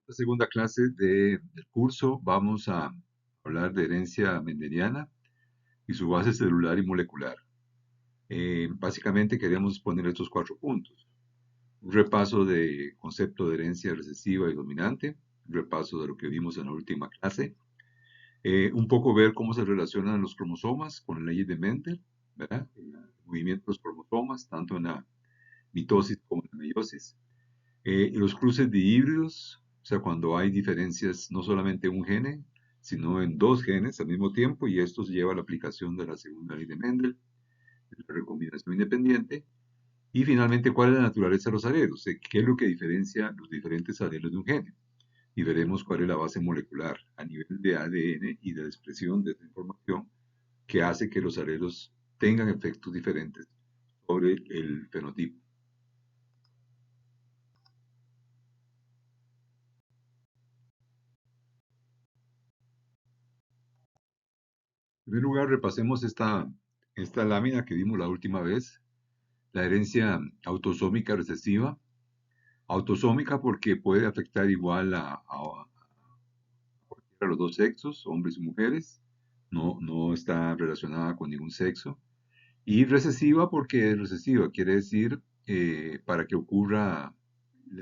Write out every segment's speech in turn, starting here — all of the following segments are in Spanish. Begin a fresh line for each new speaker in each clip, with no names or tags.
La segunda clase del curso vamos a hablar de herencia mendeliana y su base celular y molecular. Básicamente queremos exponer estos 4 puntos. Un repaso de concepto de herencia recesiva y dominante, un repaso de lo que vimos en la última clase, un poco ver cómo se relacionan los cromosomas con las leyes de Mendel, ¿verdad? El movimiento de los cromosomas, tanto en la mitosis como en la meiosis. Y los cruces de híbridos, o sea, cuando hay diferencias no solamente en un gene, sino en 2 genes al mismo tiempo, y esto lleva a la aplicación de la segunda ley de Mendel, de la recombinación independiente. Y finalmente, ¿cuál es la naturaleza de los alelos? ¿Qué es lo que diferencia los diferentes alelos de un gene? Y veremos cuál es la base molecular a nivel de ADN y de la expresión de esta información que hace que los alelos tengan efectos diferentes sobre el fenotipo. En primer lugar, repasemos esta lámina que vimos la última vez, la herencia autosómica recesiva. Autosómica porque puede afectar igual a los dos sexos, hombres y mujeres, no está relacionada con ningún sexo. Y recesiva porque recesiva quiere decir para que ocurra,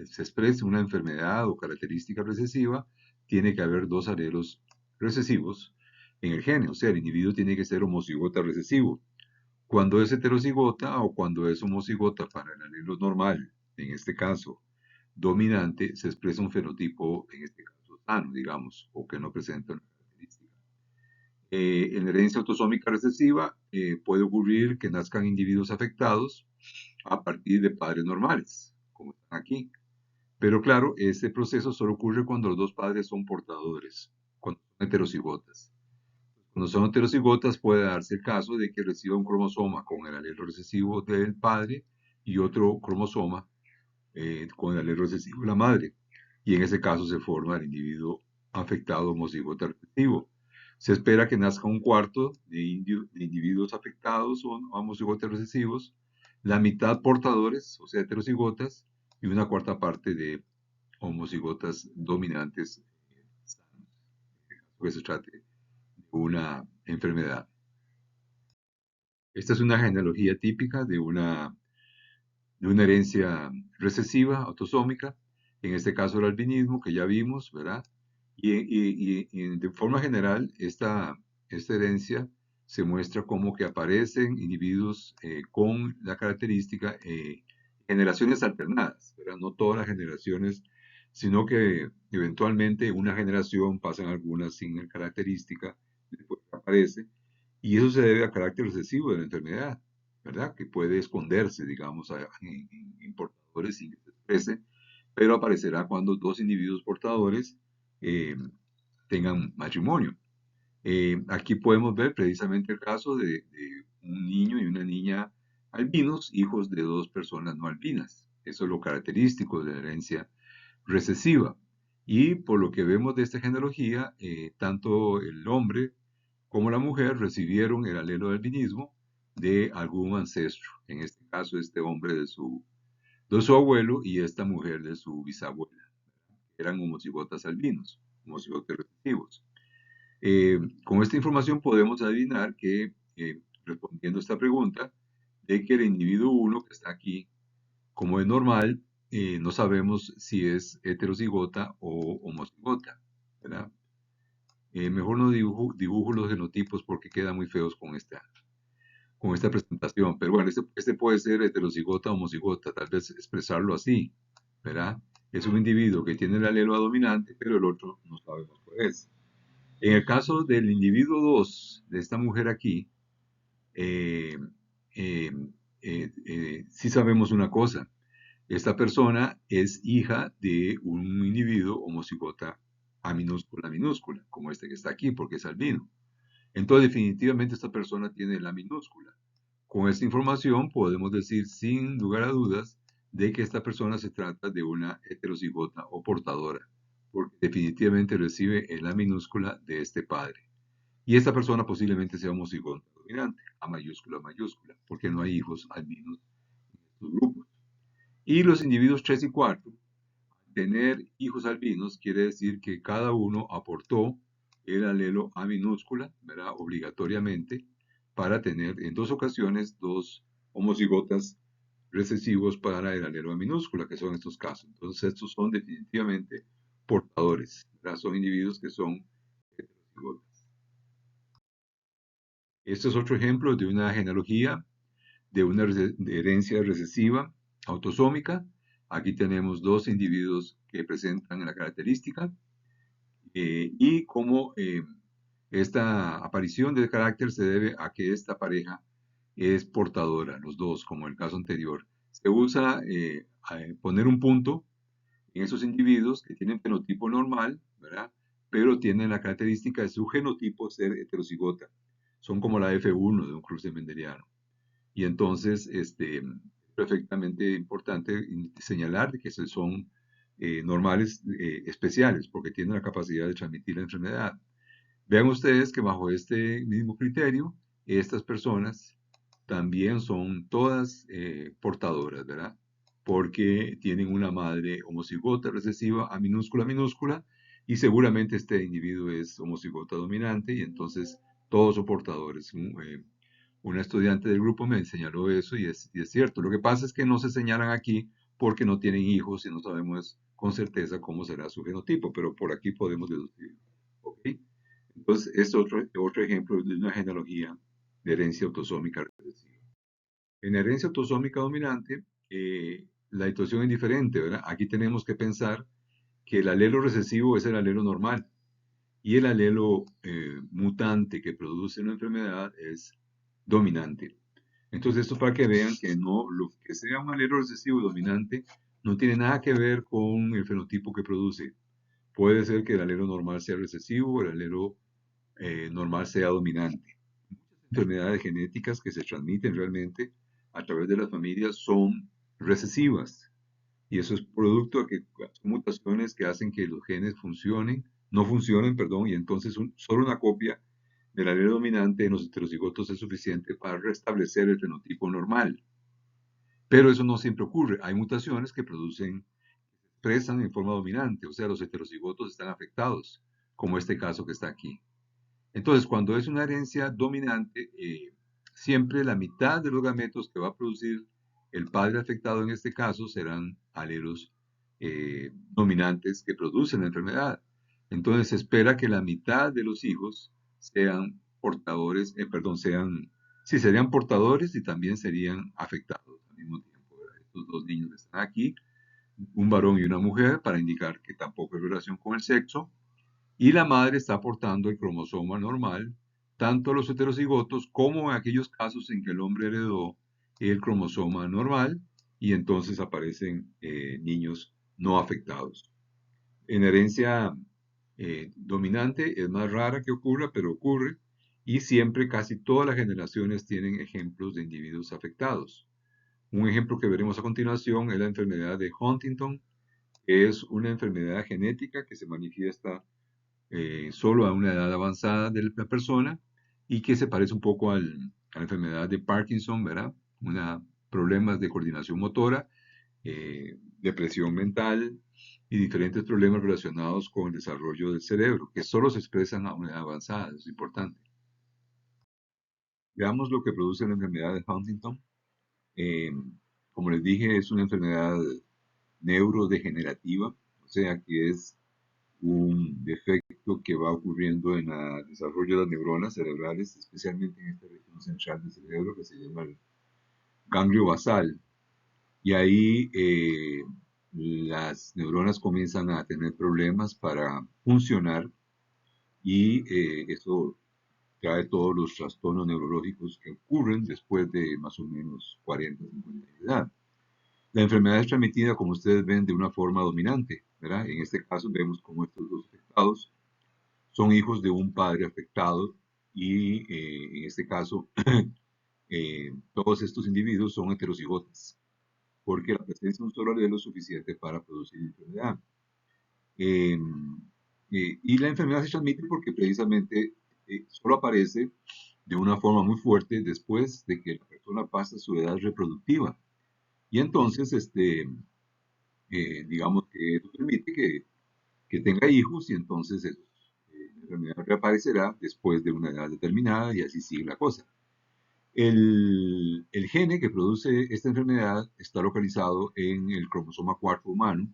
se exprese una enfermedad o característica recesiva, tiene que haber 2 alelos recesivos en el gene, o sea, el individuo tiene que ser homocigota recesivo. Cuando es heterocigota o cuando es homocigota para el alelo normal, en este caso dominante, se expresa un fenotipo, en este caso sano, digamos, o que no presenta una característica. En la herencia autosómica recesiva puede ocurrir que nazcan individuos afectados a partir de padres normales, como están aquí. Pero claro, este proceso solo ocurre cuando los dos padres son portadores, cuando son heterocigotas. Cuando son heterocigotas puede darse el caso de que reciba un cromosoma con el alelo recesivo del padre y otro cromosoma con el alelo recesivo de la madre. Y en ese caso se forma el individuo afectado homocigota recesivo. Se espera que nazca un cuarto de individuos afectados o homocigotas recesivos, la mitad portadores, o sea, heterocigotas, y una cuarta parte de homocigotas dominantes sanos, que se trate de una enfermedad. Esta es una genealogía típica de una herencia recesiva, autosómica, en este caso el albinismo, que ya vimos, ¿verdad? Y de forma general, esta herencia se muestra como que aparecen individuos con la característica generaciones alternadas, ¿verdad? No todas las generaciones, sino que eventualmente una generación pasan algunas sin característica, después aparece, y eso se debe a carácter recesivo de la enfermedad, ¿verdad? Que puede esconderse, digamos, en portadores sin que se exprese, pero aparecerá cuando 2 individuos portadores eh, tengan matrimonio. Aquí podemos ver precisamente el caso de un niño y una niña albinos, hijos de 2 personas no albinas. Eso es lo característico de la herencia recesiva. Y por lo que vemos de esta genealogía, tanto el hombre como la mujer recibieron el alelo del albinismo de algún ancestro, en este caso este hombre de su abuelo y esta mujer de su bisabuela. Eran homocigotas albinos, homocigotes recesivos. Con esta información podemos adivinar que, respondiendo a esta pregunta, de que el individuo 1 que está aquí, como es normal, no sabemos si es heterocigota o homocigota, ¿verdad? Mejor no dibujo los genotipos porque quedan muy feos con esta presentación. Pero bueno, este puede ser heterocigota o homocigota, tal vez expresarlo así, ¿verdad? Es un individuo que tiene el alelo dominante, pero el otro no sabemos cuál es. En el caso del individuo 2 de esta mujer aquí, eh, eh, sí sabemos una cosa. Esta persona es hija de un individuo homocigota a minúscula, como este que está aquí, porque es albino. Entonces, definitivamente esta persona tiene la minúscula. Con esta información podemos decir sin lugar a dudas de que esta persona se trata de una heterocigota o portadora, porque definitivamente recibe en la minúscula de este padre. Y esta persona posiblemente sea homocigota dominante, a mayúscula, porque no hay hijos albinos en estos grupos. Y los individuos 3 y 4, tener hijos albinos quiere decir que cada uno aportó el alelo A minúscula, ¿verdad? Obligatoriamente, para tener en dos ocasiones dos homocigotas recesivos para el alelo A minúscula, que son estos casos. Entonces, estos son definitivamente portadores, ¿verdad? Son individuos que son heterocigotas. Este es otro ejemplo de una genealogía de una de herencia recesiva autosómica. Aquí tenemos dos individuos que presentan la característica y cómo esta aparición del carácter se debe a que esta pareja es portadora, los dos, como en el caso anterior. Se usa poner un punto en esos individuos que tienen fenotipo normal, ¿verdad? Pero tienen la característica de su genotipo ser heterocigota. Son como la F1 de un cruce mendeliano. Y entonces, es perfectamente importante señalar que son normales especiales, porque tienen la capacidad de transmitir la enfermedad. Vean ustedes que bajo este mismo criterio, estas personas también son todas portadoras, ¿verdad? Porque tienen una madre homocigota recesiva A minúscula minúscula, y seguramente este individuo es homocigota dominante, y entonces todos son portadores. Una estudiante del grupo me señaló eso y es cierto. Lo que pasa es que no se señalan aquí porque no tienen hijos y no sabemos con certeza cómo será su genotipo, pero por aquí podemos deducirlo. ¿Ok? Entonces, es otro ejemplo de una genealogía de herencia autosómica recesiva. En herencia autosómica dominante, la situación es diferente, ¿verdad? Aquí tenemos que pensar que el alelo recesivo es el alelo normal y el alelo mutante que produce una enfermedad es dominante. Entonces, esto para que vean que no, lo que sea un alelo recesivo dominante no tiene nada que ver con el fenotipo que produce. Puede ser que el alelo normal sea recesivo o el alelo normal sea dominante. Muchas enfermedades genéticas que se transmiten realmente a través de las familias son recesivas. Y eso es producto de que son mutaciones que hacen que los genes no funcionen, perdón, y entonces solo una copia del alelo dominante en los heterocigotos es suficiente para restablecer el fenotipo normal. Pero eso no siempre ocurre. Hay mutaciones que expresan en forma dominante, o sea, los heterocigotos están afectados, como este caso que está aquí. Entonces, cuando es una herencia dominante, siempre la mitad de los gametos que va a producir el padre afectado en este caso serán alelos dominantes que producen la enfermedad. Entonces, se espera que la mitad de los hijos sean portadores, perdón, sí, serían portadores y también serían afectados al mismo tiempo, ¿verdad? Estos dos niños que están aquí, un varón y una mujer, para indicar que tampoco hay relación con el sexo, y la madre está aportando el cromosoma normal, tanto a los heterocigotos como en aquellos casos en que el hombre heredó el cromosoma normal y entonces aparecen niños no afectados. En herencia dominante es más rara que ocurra, pero ocurre y siempre casi todas las generaciones tienen ejemplos de individuos afectados. Un ejemplo que veremos a continuación es la enfermedad de Huntington, que es una enfermedad genética que se manifiesta solo a una edad avanzada de la persona y que se parece un poco a la enfermedad de Parkinson, ¿verdad? Problemas de coordinación motora, depresión mental y diferentes problemas relacionados con el desarrollo del cerebro, que solo se expresan a una edad avanzada, eso es importante. Veamos lo que produce la enfermedad de Huntington. Eh, Como les dije, es una enfermedad neurodegenerativa, o sea que es un defecto que va ocurriendo en el desarrollo de las neuronas cerebrales, especialmente en esta región central del cerebro que se llama el ganglio basal. Y ahí las neuronas comienzan a tener problemas para funcionar y eso trae todos los trastornos neurológicos que ocurren después de más o menos 40, 50 años de edad. La enfermedad es transmitida, como ustedes ven, de una forma dominante, ¿verdad? En este caso vemos como estos dos afectados son hijos de un padre afectado y en este caso todos estos individuos son heterocigotas porque la presencia de un solo alelo es suficiente para producir enfermedad. Eh, y la enfermedad se transmite porque precisamente solo aparece de una forma muy fuerte después de que la persona pasa su edad reproductiva. Y entonces, digamos, porque eso permite que tenga hijos y entonces la enfermedad reaparecerá después de una edad determinada y así sigue la cosa. El gene que produce esta enfermedad está localizado en el cromosoma 4 humano,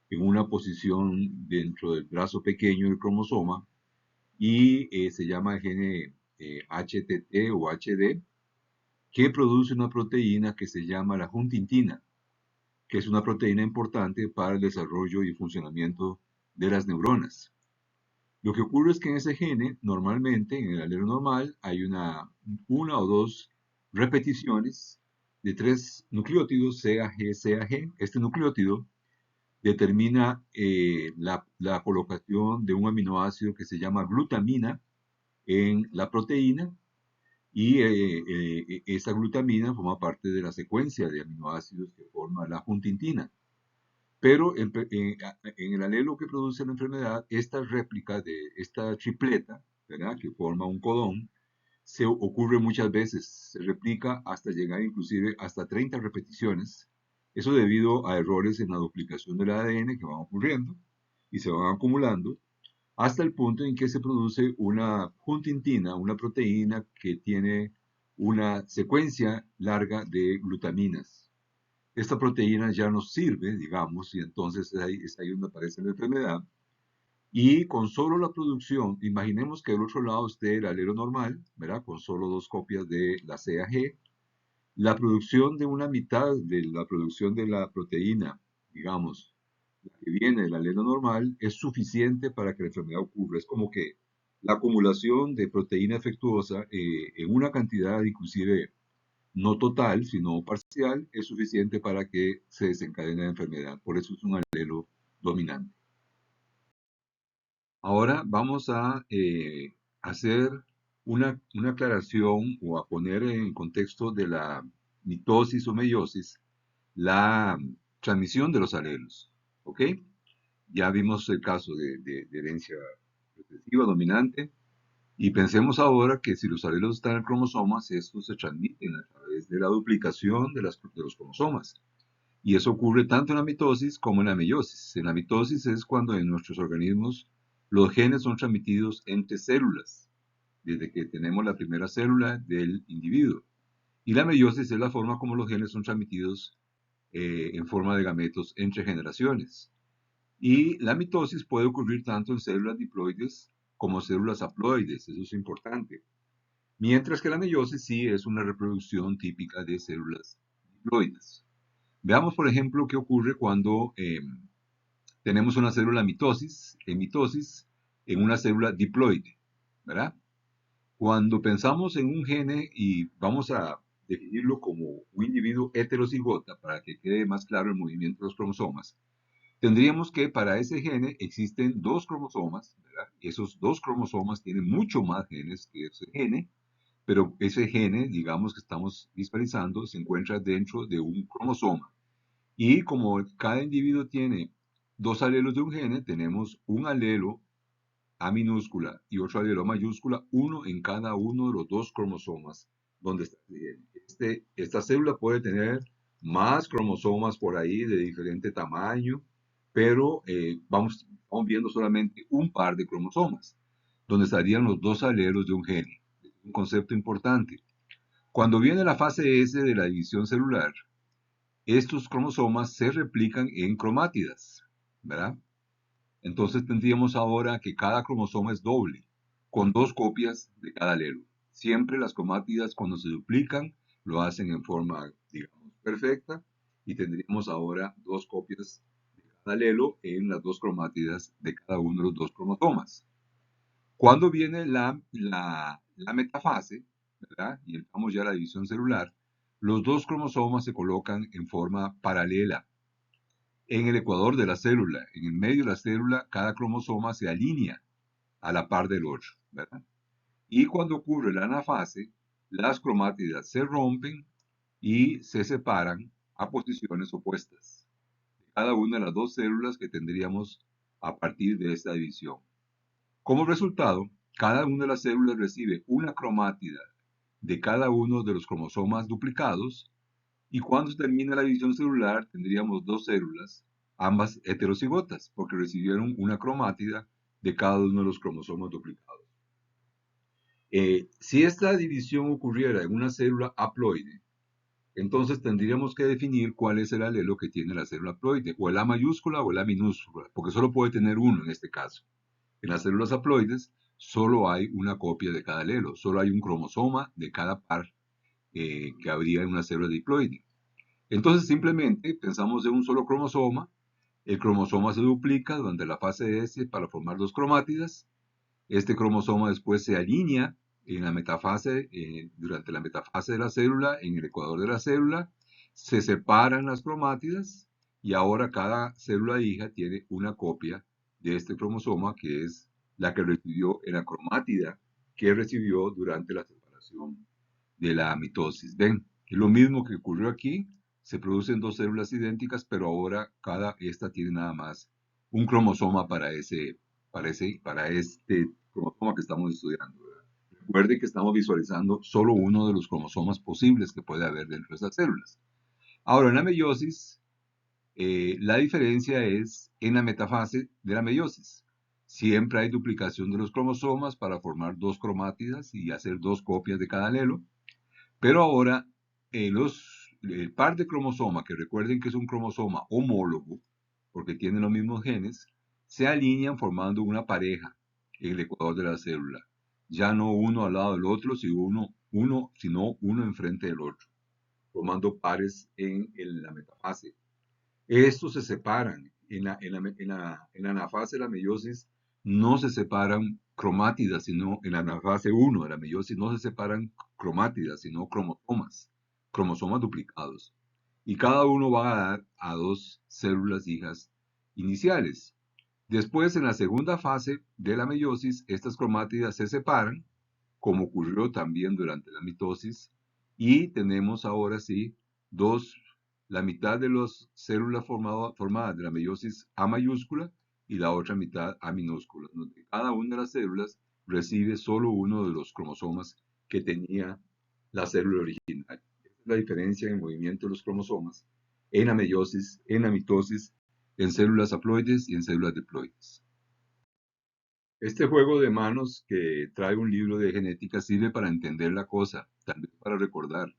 en una posición dentro del brazo pequeño del cromosoma, y se llama el gene HTT o HD, que produce una proteína que se llama la huntingtina, que es una proteína importante para el desarrollo y funcionamiento de las neuronas. Lo que ocurre es que en ese gene, normalmente, en el alelo normal, hay una o dos repeticiones de tres nucleótidos, CAG, CAG. Este nucleótido determina la colocación de un aminoácido que se llama glutamina en la proteína y esa glutamina forma parte de la secuencia de aminoácidos que forma la huntingtina. Pero en el alelo que produce la enfermedad, esta réplica de esta tripleta, ¿verdad?, que forma un codón, se ocurre muchas veces, se replica hasta llegar inclusive hasta 30 repeticiones. Eso debido a errores en la duplicación del ADN que van ocurriendo y se van acumulando hasta el punto en que se produce una huntingtina, una proteína que tiene una secuencia larga de glutaminas. Esta proteína ya no sirve, digamos, y entonces es ahí donde aparece la enfermedad. Y con solo la producción, imaginemos que del otro lado esté el alelo normal, ¿verdad? Con solo dos copias de la CAG. La producción de una mitad de la producción de la proteína, digamos, la que viene del alelo normal, es suficiente para que la enfermedad ocurra. Es como que la acumulación de proteína efectuosa en una cantidad inclusive no total, sino parcial, es suficiente para que se desencadene la enfermedad. Por eso es un alelo dominante. Ahora vamos a hacer una aclaración o a poner en contexto de la mitosis o meiosis la transmisión de los alelos. ¿Ok? Ya vimos el caso de herencia recesiva dominante. Y pensemos ahora que si los alelos están en cromosomas, estos se transmiten a través de la duplicación de los cromosomas. Y eso ocurre tanto en la mitosis como en la meiosis. En la mitosis es cuando en nuestros organismos los genes son transmitidos entre células, desde que tenemos la primera célula del individuo. Y la meiosis es la forma como los genes son transmitidos en forma de gametos entre generaciones. Y la mitosis puede ocurrir tanto en células diploides como células haploides, eso es importante. Mientras que la meiosis sí es una reproducción típica de células diploides. Veamos, por ejemplo, qué ocurre cuando tenemos una célula mitosis en una célula diploide, ¿verdad? Cuando pensamos en un gene y vamos a definirlo como un individuo heterocigota para que quede más claro el movimiento de los cromosomas, tendríamos que para ese gene existen dos cromosomas, ¿verdad? Esos dos cromosomas tienen mucho más genes que ese gene, pero ese gene, digamos que estamos visualizando, se encuentra dentro de un cromosoma. Y como cada individuo tiene dos alelos de un gene, tenemos un alelo A minúscula y otro alelo mayúscula, uno en cada uno de los dos cromosomas donde está el gene. Esta célula puede tener más cromosomas por ahí de diferente tamaño, pero vamos viendo solamente un par de cromosomas, donde estarían los dos alelos de un gene. Es un concepto importante. Cuando viene la fase S de la división celular, estos cromosomas se replican en cromátidas, ¿verdad? Entonces tendríamos ahora que cada cromosoma es doble, con dos copias de cada alelo. Siempre las cromátidas cuando se duplican lo hacen en forma, digamos, perfecta y tendríamos ahora dos copias de cada alelo en las dos cromátidas de cada uno de los dos cromosomas. Cuando viene la metafase, ¿verdad? Y entramos ya a la división celular, los dos cromosomas se colocan en forma paralela en el ecuador de la célula. En el medio de la célula, cada cromosoma se alinea a la par del otro, ¿verdad? Y cuando ocurre la anafase, las cromátidas se rompen y se separan a posiciones opuestas de cada una de las dos células que tendríamos a partir de esta división. Como resultado, cada una de las células recibe una cromátida de cada uno de los cromosomas duplicados y cuando se termina la división celular tendríamos dos células ambas heterocigotas, porque recibieron una cromátida de cada uno de los cromosomas duplicados. Si esta división ocurriera en una célula haploide, entonces tendríamos que definir cuál es el alelo que tiene la célula haploide, o el A mayúscula o el A minúscula, porque solo puede tener uno en este caso. En las células haploides solo hay una copia de cada alelo, solo hay un cromosoma de cada par que habría en una célula diploide. Entonces simplemente pensamos en un solo cromosoma, el cromosoma se duplica durante la fase S para formar dos cromátidas, este cromosoma después se alinea en la metafase, durante la metafase de la célula, en el ecuador de la célula, se separan las cromátidas y ahora cada célula hija tiene una copia de este cromosoma que es la que recibió en la cromátida que recibió durante la separación de la mitosis. ¿Ven? Es lo mismo que ocurrió aquí, se producen dos células idénticas, pero ahora esta tiene nada más un cromosoma para este cromosoma que estamos estudiando, ¿verdad? Recuerde que estamos visualizando solo uno de los cromosomas posibles que puede haber dentro de estas células. Ahora, en la meiosis, la diferencia es en la metafase de la meiosis. Siempre hay duplicación de los cromosomas para formar dos cromátidas y hacer dos copias de cada alelo. Pero ahora, el par de cromosoma, que recuerden que es un cromosoma homólogo, porque tienen los mismos genes, se alinean formando una pareja en el ecuador de la célula. Ya no uno al lado del otro, sino uno enfrente del otro, formando pares en la metafase. Estos se separan. En la anafase de la meiosis no se separan cromátidas, sino en la anafase 1 de la meiosis no se separan cromátidas, sino cromosomas duplicados. Y cada uno va a dar a dos células hijas iniciales. Después, en la segunda fase de la meiosis, estas cromátidas se separan, como ocurrió también durante la mitosis, y tenemos ahora sí la mitad de las células formadas de la meiosis A mayúscula y la otra mitad A minúscula, donde cada una de las células recibe solo uno de los cromosomas que tenía la célula original. Esta es la diferencia en el movimiento de los cromosomas en la meiosis, en la mitosis, en células haploides y en células diploides. Este juego de manos que trae un libro de genética sirve para entender la cosa, también para recordar.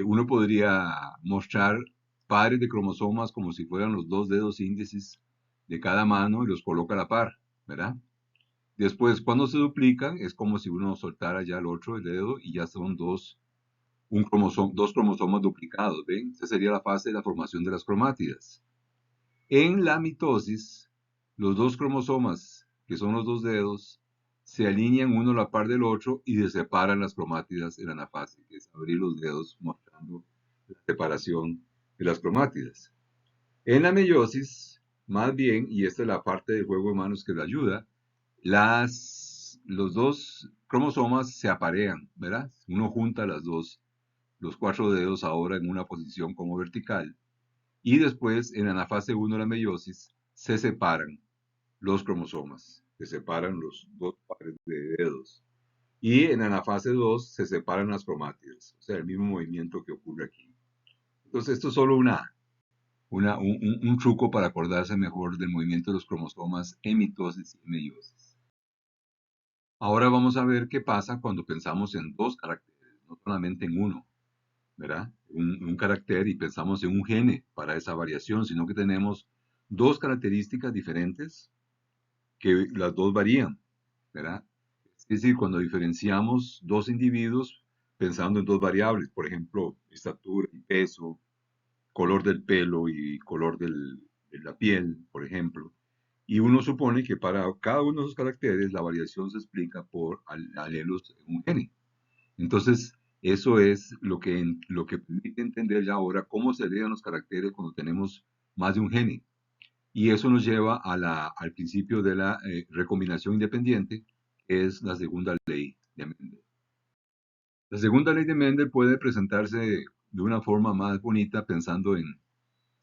Uno podría mostrar pares de cromosomas como si fueran los dos dedos índices de cada mano y los coloca a la par, ¿verdad? Después, cuando se duplican, es como si uno soltara ya el otro dedo y ya son dos cromosomas duplicados, ¿ven? Esa sería la fase de la formación de las cromátidas. En la mitosis, los dos cromosomas, que son los dos dedos, se alinean uno a la par del otro y se separan las cromátidas en la anafase, que es abrir los dedos mostrando la separación de las cromátidas. En la meiosis, más bien, y esta es la parte del juego de manos que lo ayuda, los dos cromosomas se aparean, ¿verdad? Uno junta los cuatro dedos ahora en una posición como vertical y después, en la anafase 1 de la meiosis, se separan los cromosomas, se separan los dos pares de dedos. Y en la anafase 2 se separan las cromátidas, o sea, el mismo movimiento que ocurre aquí. Entonces, esto es solo un truco para acordarse mejor del movimiento de los cromosomas en mitosis y meiosis. Ahora vamos a ver qué pasa cuando pensamos en dos caracteres, no solamente en uno. ¿Verdad? Un carácter y pensamos en un gene para esa variación, sino que tenemos dos características diferentes que las dos varían, ¿verdad? Es decir, cuando diferenciamos dos individuos pensando en dos variables, por ejemplo, estatura y peso, color del pelo y color de la piel, por ejemplo, y uno supone que para cada uno de esos caracteres la variación se explica por alelos en un gene. Entonces, eso es lo que permite entender ya ahora cómo se leen los caracteres cuando tenemos más de un gene. Y eso nos lleva al principio de la recombinación independiente, que es la segunda ley de Mendel. La segunda ley de Mendel puede presentarse de una forma más bonita pensando en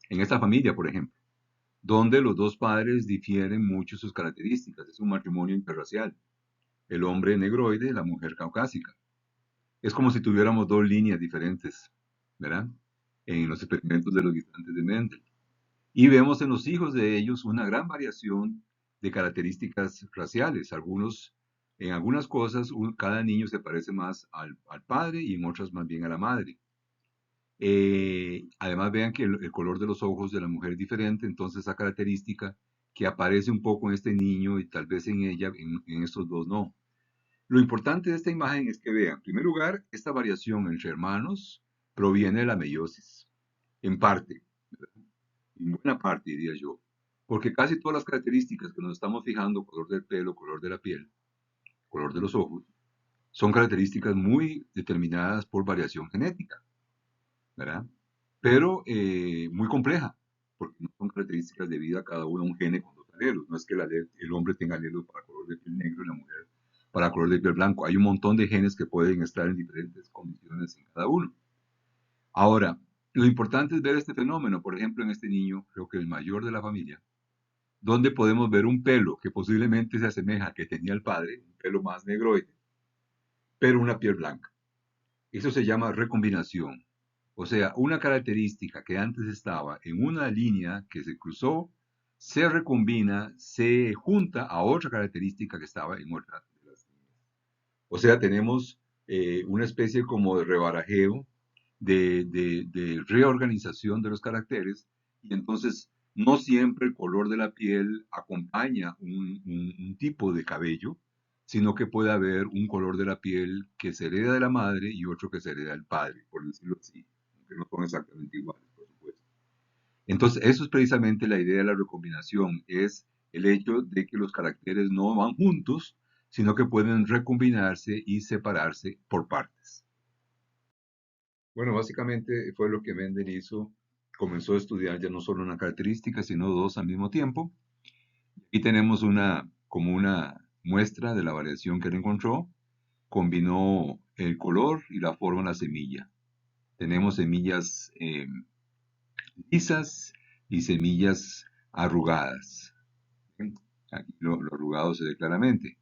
esta familia, por ejemplo, donde los dos padres difieren mucho sus características. Es un matrimonio interracial. El hombre negroide, la mujer caucásica. Es como si tuviéramos dos líneas diferentes, ¿verdad? En los experimentos de los guisantes de Mendel. Y vemos en los hijos de ellos una gran variación de características raciales. En algunas cosas, cada niño se parece más al padre y en otras más bien a la madre. Además, vean que el color de los ojos de la mujer es diferente, entonces esa característica que aparece un poco en este niño y tal vez en ella, en estos dos no. Lo importante de esta imagen es que vean, en primer lugar, esta variación entre hermanos proviene de la meiosis, en parte, en buena parte diría yo, porque casi todas las características que nos estamos fijando, color del pelo, color de la piel, color de los ojos, son características muy determinadas por variación genética, ¿verdad? Pero muy compleja, porque no son características debidas a cada uno a un gene con dos alelos. No es que el hombre tenga alelos para color de piel negro y la mujer para color de piel blanco. Hay un montón de genes que pueden estar en diferentes condiciones en cada uno. Ahora, lo importante es ver este fenómeno, por ejemplo, en este niño, creo que el mayor de la familia, donde podemos ver un pelo que posiblemente se asemeja al que tenía el padre, un pelo más negroide, pero una piel blanca. Eso se llama recombinación. O sea, una característica que antes estaba en una línea que se cruzó, se recombina, se junta a otra característica que estaba en otra de las líneas. O sea, tenemos una especie como de rebarajeo, de reorganización de los caracteres, y entonces no siempre el color de la piel acompaña un tipo de cabello, sino que puede haber un color de la piel que se hereda de la madre y otro que se hereda del padre, por decirlo así, aunque no son exactamente iguales, por supuesto. Entonces, eso es precisamente la idea de la recombinación, es el hecho de que los caracteres no van juntos, sino que pueden recombinarse y separarse por partes. Bueno, básicamente fue lo que Mendel hizo. Comenzó a estudiar ya no solo una característica, sino dos al mismo tiempo. Y tenemos como una muestra de la variación que él encontró. Combinó el color y la forma de la semilla. Tenemos semillas lisas y semillas arrugadas. Aquí lo arrugado se ve claramente.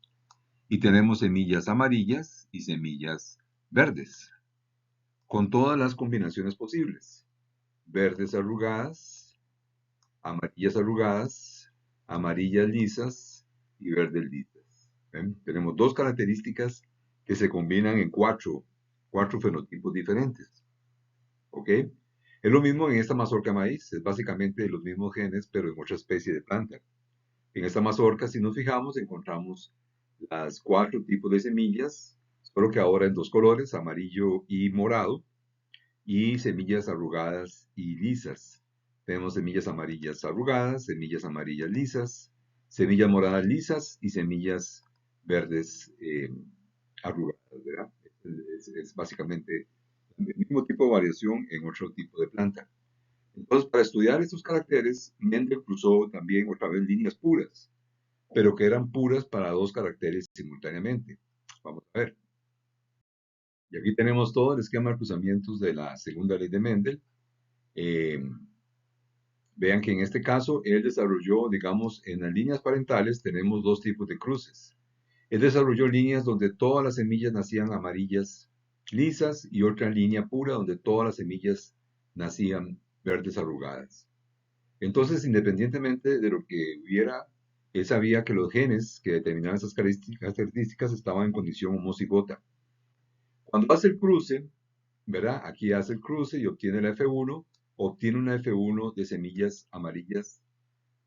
Y tenemos semillas amarillas y semillas verdes, con todas las combinaciones posibles. Verdes arrugadas, amarillas arrugadas, amarillas lisas y verdes lisas. ¿Ven? Tenemos dos características que se combinan en cuatro fenotipos diferentes. ¿Ok? Es lo mismo en esta mazorca maíz, es básicamente los mismos genes, pero en otra especie de planta. En esta mazorca, si nos fijamos, encontramos las cuatro tipos de semillas, solo que ahora en dos colores, amarillo y morado, y semillas arrugadas y lisas. Tenemos semillas amarillas arrugadas, semillas amarillas lisas, semillas moradas lisas y semillas verdes arrugadas, ¿verdad? Es básicamente el mismo tipo de variación en otro tipo de planta. Entonces, para estudiar estos caracteres, Mendel cruzó también otra vez líneas puras, pero que eran puras para dos caracteres simultáneamente. Vamos a ver. Y aquí tenemos todo el esquema de cruzamientos de la segunda ley de Mendel. Eh, Vean que en este caso él desarrolló, digamos, en las líneas parentales tenemos dos tipos de cruces. Él desarrolló líneas donde todas las semillas nacían amarillas lisas y otra línea pura donde todas las semillas nacían verdes arrugadas. Entonces, independientemente de lo que hubiera, él sabía que los genes que determinaban esas características estaban en condición homocigota. Cuando hace el cruce, ¿verdad? Aquí hace el cruce y obtiene la F1, obtiene una F1 de semillas amarillas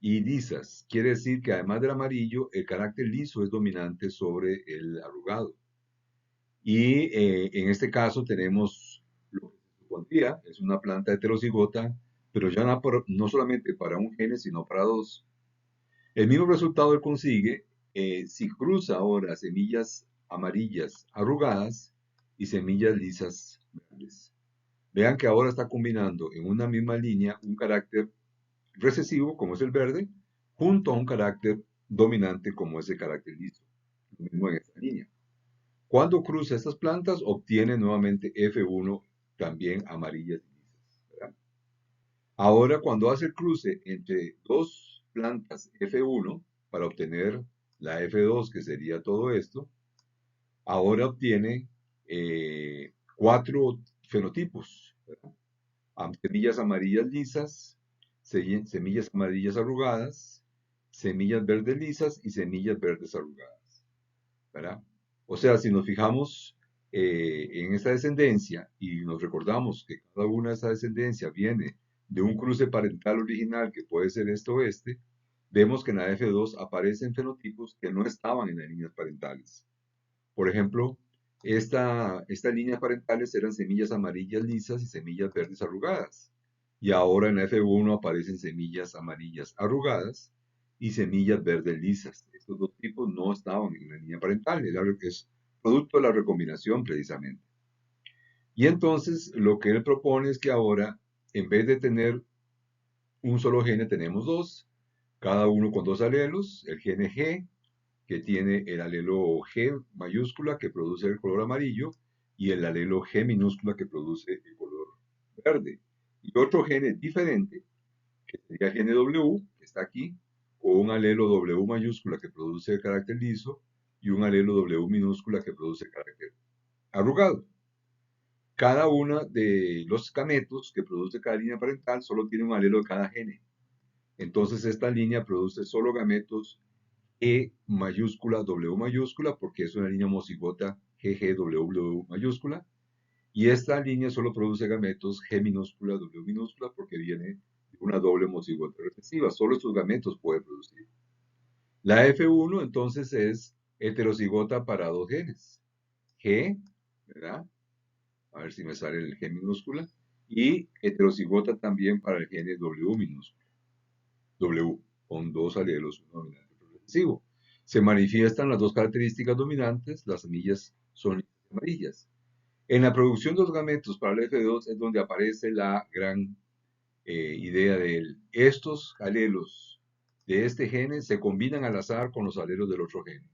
y lisas. Quiere decir que además del amarillo, el carácter liso es dominante sobre el arrugado. Y en este caso tenemos lo que se supondría es una planta heterocigota, pero ya no solamente para un gene, sino para dos. El mismo resultado él consigue si cruza ahora semillas amarillas arrugadas y semillas lisas verdes. Vean que ahora está combinando en una misma línea un carácter recesivo, como es el verde, junto a un carácter dominante, como es el carácter liso. Lo mismo en esta línea. Cuando cruza estas plantas, obtiene nuevamente F1 también amarillas y lisas, ¿verdad? Ahora, cuando hace el cruce entre dos plantas F1 para obtener la F2, que sería todo esto, ahora obtiene cuatro fenotipos, ¿verdad? Semillas amarillas lisas, semillas amarillas arrugadas, semillas verdes lisas y semillas verdes arrugadas, ¿verdad? O sea, si nos fijamos en esta descendencia y nos recordamos que cada una de esa descendencia viene de un cruce parental original que puede ser este o este, vemos que en la F2 aparecen fenotipos que no estaban en las líneas parentales. Por ejemplo, estas líneas parentales eran semillas amarillas lisas y semillas verdes arrugadas. Y ahora en la F1 aparecen semillas amarillas arrugadas y semillas verdes lisas. Estos dos tipos no estaban en la línea parental, es producto de la recombinación precisamente. Y entonces lo que él propone es que ahora, en vez de tener un solo gene, tenemos dos, cada uno con dos alelos, el gene G que tiene el alelo G mayúscula que produce el color amarillo y el alelo G minúscula que produce el color verde. Y otro gene diferente, que sería el gene W, que está aquí, con un alelo W mayúscula que produce el carácter liso y un alelo W minúscula que produce el carácter arrugado. Cada uno de los gametos que produce cada línea parental solo tiene un alelo de cada gene. Entonces esta línea produce solo gametos E mayúscula, W mayúscula, porque es una línea homocigota GGWW mayúscula. Y esta línea solo produce gametos G minúscula, W minúscula, porque viene de una doble homocigota recesiva. Solo estos gametos puede producir. La F1 entonces es heterocigota para dos genes. G, ¿verdad? A ver si me sale el G minúscula. Y heterocigota también para el gene W minúscula. W, con dos alelos, uno dominante y otro recesivo. Se manifiestan las dos características dominantes, las semillas son amarillas. En la producción de los gametos para el F2 es donde aparece la gran idea de él. Estos alelos de este gene se combinan al azar con los alelos del otro gene.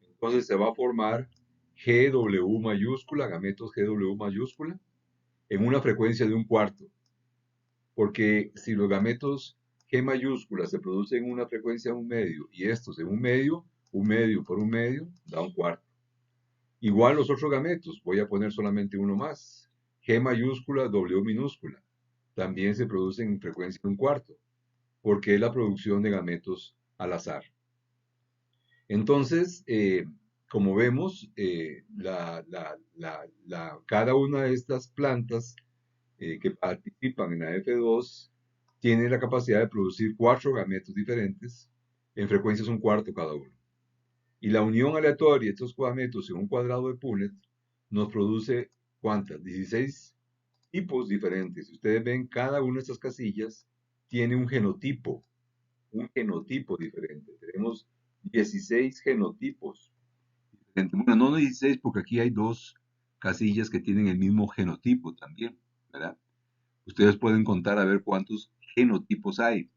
Entonces se va a formar GW mayúscula, gametos GW mayúscula, en una frecuencia de un cuarto. Porque si los gametos G mayúscula se producen en una frecuencia de un medio y estos en un medio por un medio, da un cuarto. Igual los otros gametos, voy a poner solamente uno más. G mayúscula, W minúscula. También se producen en frecuencia de un cuarto, porque es la producción de gametos al azar. Entonces, como vemos, cada una de estas plantas que participan en la F2 tiene la capacidad de producir 4 gametos diferentes en frecuencias un cuarto cada uno. Y la unión aleatoria de estos gametos en un cuadrado de Punnett nos produce, ¿cuántas? 16 tipos diferentes. Si ustedes ven, cada una de estas casillas tiene un genotipo diferente. Tenemos 16 genotipos. Bueno, no 16 porque aquí hay dos casillas que tienen el mismo genotipo también, ¿verdad? Ustedes pueden contar a ver cuántos genotipos hay.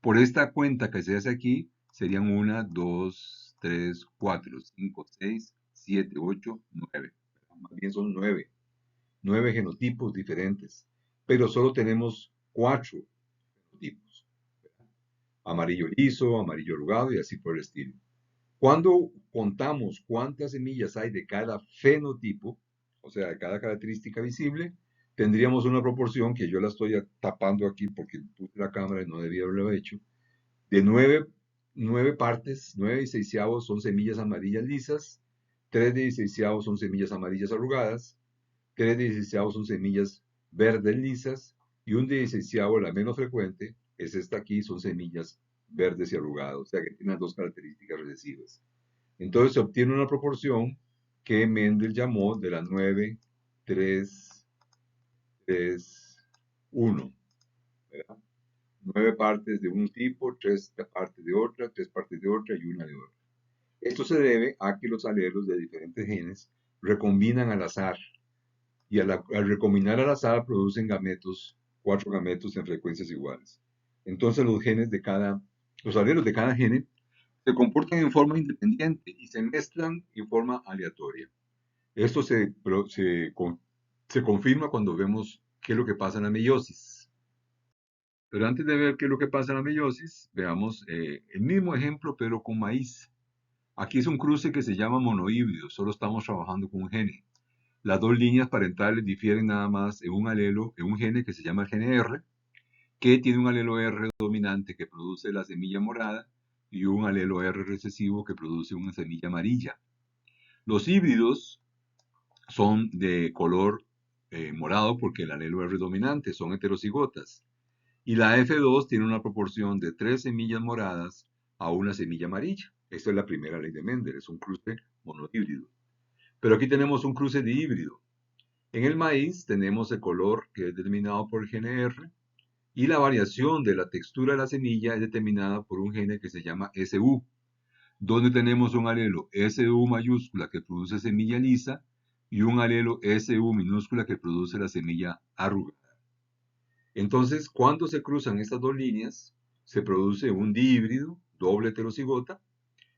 Por esta cuenta que se hace aquí, serían 1, 2, 3, 4, 5, 6, 7, 8, 9. Más bien son 9. 9 genotipos diferentes. Pero solo tenemos 4 genotipos. Amarillo liso, amarillo arrugado y así por el estilo. Cuando contamos cuántas semillas hay de cada fenotipo, o sea, de cada característica visible, tendríamos una proporción que yo la estoy tapando aquí porque puse la cámara y no debía haberlo hecho, de 9 partes, 9/16 son semillas amarillas lisas, 3/16 son semillas amarillas arrugadas, 3/16 son semillas verdes lisas y 1/16, la menos frecuente, es esta aquí, son semillas verdes y arrugadas, o sea que tienen las dos características recesivas. Entonces se obtiene una proporción que Mendel llamó de la 9, 3, 3, 1. ¿Verdad? 9 partes de un tipo, 3 partes de otra, 3 partes de otra y una de otra. Esto se debe a que los alelos de diferentes genes recombinan al azar y al recombinar al azar producen gametos, 4 gametos en frecuencias iguales. Entonces los alelos de cada gene se comportan en forma independiente y se mezclan en forma aleatoria. Esto se confirma cuando vemos qué es lo que pasa en la meiosis. Pero antes de ver qué es lo que pasa en la meiosis, veamos el mismo ejemplo pero con maíz. Aquí es un cruce que se llama monohíbrido, solo estamos trabajando con un gene. Las dos líneas parentales difieren nada más en un alelo, en un gene que se llama el gene R, que tiene un alelo R dominante que produce la semilla morada y un alelo R recesivo que produce una semilla amarilla. Los híbridos son de color morado porque el alelo R dominante, son heterocigotas. Y la F2 tiene una proporción de 3 semillas moradas a una semilla amarilla. Esta es la primera ley de Mendel, es un cruce monohíbrido. Pero aquí tenemos un cruce de híbrido. En el maíz tenemos el color que es determinado por el gene R y la variación de la textura de la semilla es determinada por un gene que se llama SU, donde tenemos un alelo SU mayúscula que produce semilla lisa y un alelo SU minúscula que produce la semilla arrugada. Entonces, cuando se cruzan estas dos líneas, se produce un dihíbrido, doble heterocigota,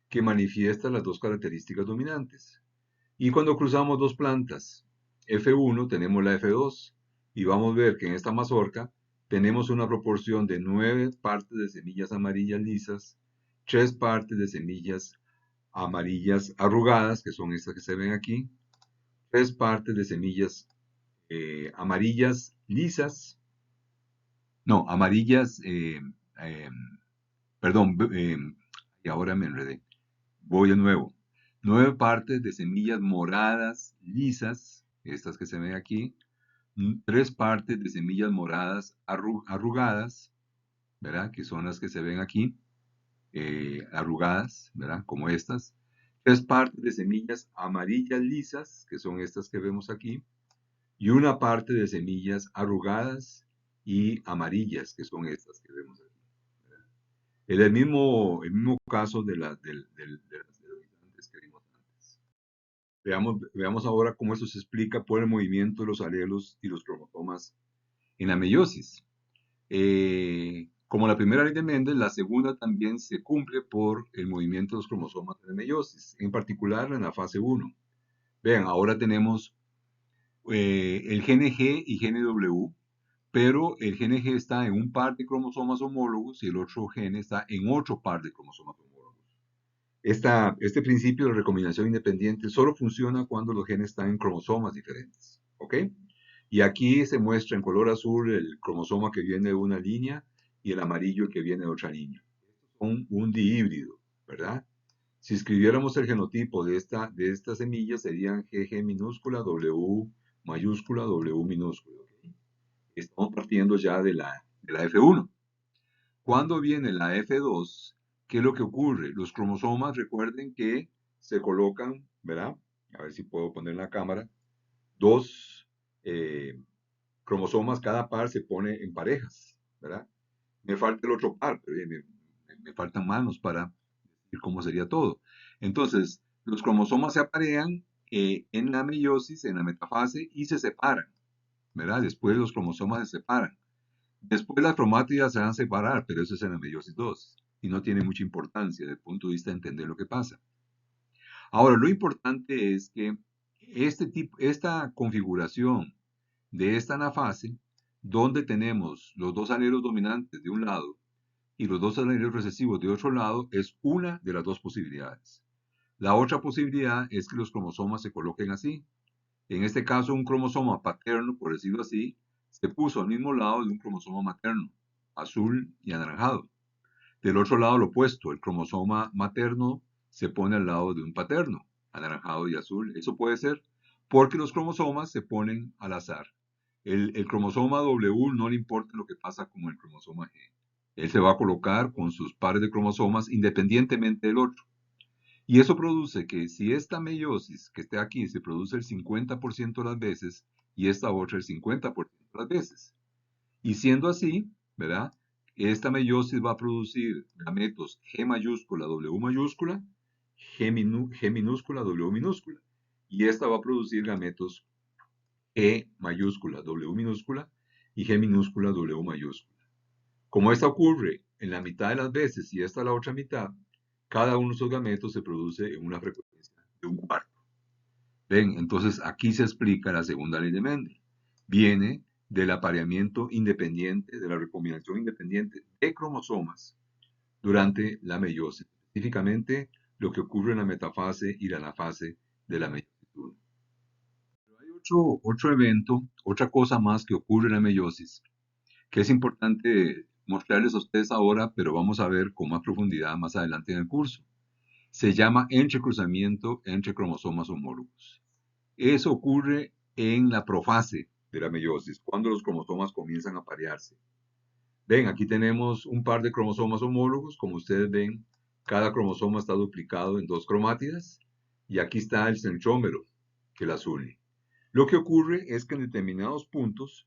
que manifiesta las dos características dominantes. Y cuando cruzamos dos plantas, F1, tenemos la F2, y vamos a ver que en esta mazorca tenemos una proporción de 9 partes de semillas amarillas lisas, 3 partes de semillas amarillas arrugadas, que son estas que se ven aquí, 3 partes de semillas amarillas lisas, no, amarillas, eh, perdón, y ahora me enredé. Voy de nuevo. 9 partes de semillas moradas lisas, estas que se ven aquí. 3 partes de semillas moradas arrugadas, ¿verdad? Que son las que se ven aquí, arrugadas, ¿verdad? Como estas. 3 partes de semillas amarillas lisas, que son estas que vemos aquí. Y una parte de semillas arrugadas y amarillas, que son estas que vemos aquí. Es el mismo caso de las determinantes que vimos antes. Veamos ahora cómo eso se explica por el movimiento de los alelos y los cromosomas en la meiosis. Como la primera ley de Mendel, la segunda también se cumple por el movimiento de los cromosomas en la meiosis, en particular en la fase 1. Vean, ahora tenemos el gene G y gene W, pero el gene G está en un par de cromosomas homólogos y el otro gene está en otro par de cromosomas homólogos. Este principio de recombinación independiente solo funciona cuando los genes están en cromosomas diferentes, ¿ok? Y aquí se muestra en color azul el cromosoma que viene de una línea y el amarillo el que viene de otra línea. Un dihíbrido, ¿verdad? Si escribiéramos el genotipo de esta semilla serían GG minúscula, W mayúscula, W minúscula. ¿Ok? Estamos partiendo ya de la F1. Cuando viene la F2, ¿qué es lo que ocurre? Los cromosomas, recuerden que se colocan, ¿verdad? A ver si puedo poner en la cámara. Dos cromosomas, cada par se pone en parejas, ¿verdad? Me falta el otro par, pero me faltan manos para decir cómo sería todo. Entonces, los cromosomas se aparean en la meiosis, en la metafase, y se separan, ¿verdad? Después los cromosomas se separan. Después las cromátidas se van a separar, pero eso es en la meiosis 2 y no tiene mucha importancia desde el punto de vista de entender lo que pasa. Ahora, lo importante es que esta configuración de esta anafase, donde tenemos los dos alelos dominantes de un lado y los dos alelos recesivos de otro lado, es una de las dos posibilidades. La otra posibilidad es que los cromosomas se coloquen así. En este caso, un cromosoma paterno, por decirlo así, se puso al mismo lado de un cromosoma materno, azul y anaranjado. Del otro lado, lo opuesto, el cromosoma materno se pone al lado de un paterno, anaranjado y azul. Eso puede ser porque los cromosomas se ponen al azar. El cromosoma W no le importa lo que pasa con el cromosoma G. Él se va a colocar con sus pares de cromosomas independientemente del otro. Y eso produce que si esta meiosis que esté aquí se produce el 50% de las veces y esta otra el 50% de las veces. Y siendo así, ¿verdad? Esta meiosis va a producir gametos G mayúscula, W mayúscula, G minúscula, W minúscula. Y esta va a producir gametos G mayúscula, W minúscula y G minúscula, W mayúscula. Como esta ocurre en la mitad de las veces y esta la otra mitad, cada uno de esos gametos se produce en una frecuencia de un cuarto. ¿Ven? Entonces aquí se explica la segunda ley de Mendel. Viene del apareamiento independiente, de la recombinación independiente de cromosomas durante la meiosis, específicamente lo que ocurre en la metafase y la anafase de la meiosis 1. Pero hay otro evento, otra cosa más que ocurre en la meiosis, que es importante mostrarles a ustedes ahora, pero vamos a ver con más profundidad más adelante en el curso. Se llama entrecruzamiento entre cromosomas homólogos. Eso ocurre en la profase de la meiosis, cuando los cromosomas comienzan a parearse. Ven, aquí tenemos un par de cromosomas homólogos, como ustedes ven, cada cromosoma está duplicado en 2 cromátidas, y aquí está el centrómero que las une. Lo que ocurre es que en determinados puntos,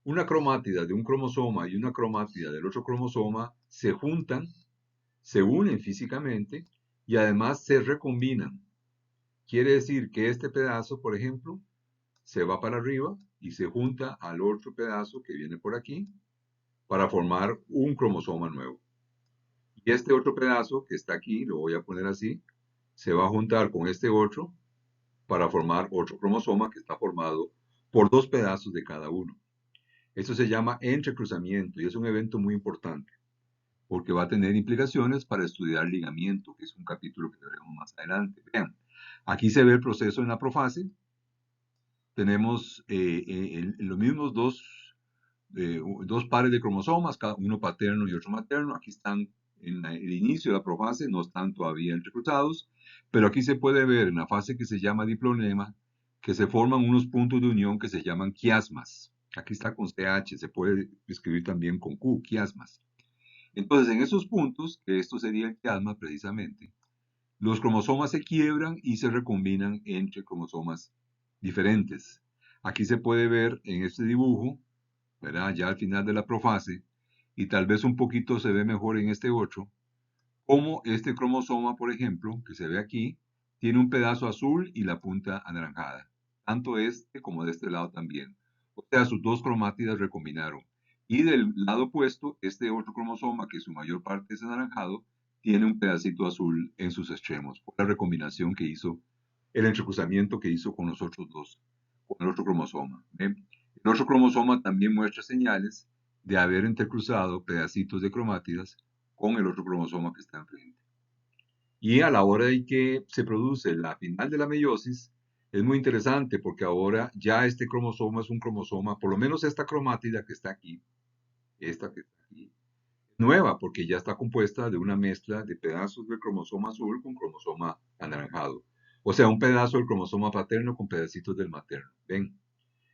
una cromátida de un cromosoma y una cromátida del otro cromosoma se juntan, se unen físicamente y además se recombinan. Quiere decir que este pedazo, por ejemplo, se va para arriba y se junta al otro pedazo que viene por aquí para formar un cromosoma nuevo. Y este otro pedazo que está aquí, lo voy a poner así, se va a juntar con este otro para formar otro cromosoma que está formado por 2 pedazos de cada uno. Esto se llama entrecruzamiento y es un evento muy importante porque va a tener implicaciones para estudiar ligamiento, que es un capítulo que veremos más adelante. Vean, aquí se ve el proceso en la profase. Tenemos los mismos dos pares de cromosomas, uno paterno y otro materno. Aquí están en el inicio de la profase, no están todavía entrecruzados, pero aquí se puede ver en la fase que se llama diplonema que se forman unos puntos de unión que se llaman quiasmas. Aquí está con CH, se puede escribir también con Q, quiasmas. Entonces, en esos puntos, que esto sería el quiasma precisamente, los cromosomas se quiebran y se recombinan entre cromosomas diferentes. Aquí se puede ver en este dibujo, ¿verdad? Ya al final de la profase, y tal vez un poquito se ve mejor en este otro, como este cromosoma, por ejemplo, que se ve aquí, tiene un pedazo azul y la punta anaranjada. Tanto este como de este lado también. O sea, sus 2 cromátidas recombinaron. Y del lado opuesto, este otro cromosoma, que su mayor parte es anaranjado, tiene un pedacito azul en sus extremos, por la recombinación que hizo, el entrecruzamiento que hizo con los otros dos, con el otro cromosoma. ¿Ven? El otro cromosoma también muestra señales de haber entrecruzado pedacitos de cromátidas con el otro cromosoma que está enfrente. Y a la hora de que se produce la final de la meiosis, es muy interesante porque ahora ya este cromosoma es un cromosoma, por lo menos esta cromátida que está aquí, esta que está aquí, nueva porque ya está compuesta de una mezcla de pedazos del cromosoma azul con cromosoma anaranjado. O sea, un pedazo del cromosoma paterno con pedacitos del materno. ¿Ven?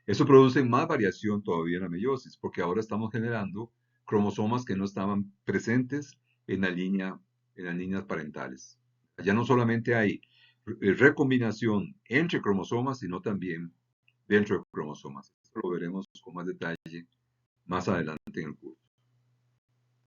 Eso produce más variación todavía en la meiosis, porque ahora estamos generando cromosomas que no estaban presentes en la línea, en las líneas parentales. Ya no solamente hay recombinación entre cromosomas, sino también dentro de cromosomas. Esto lo veremos con más detalle más adelante en el curso.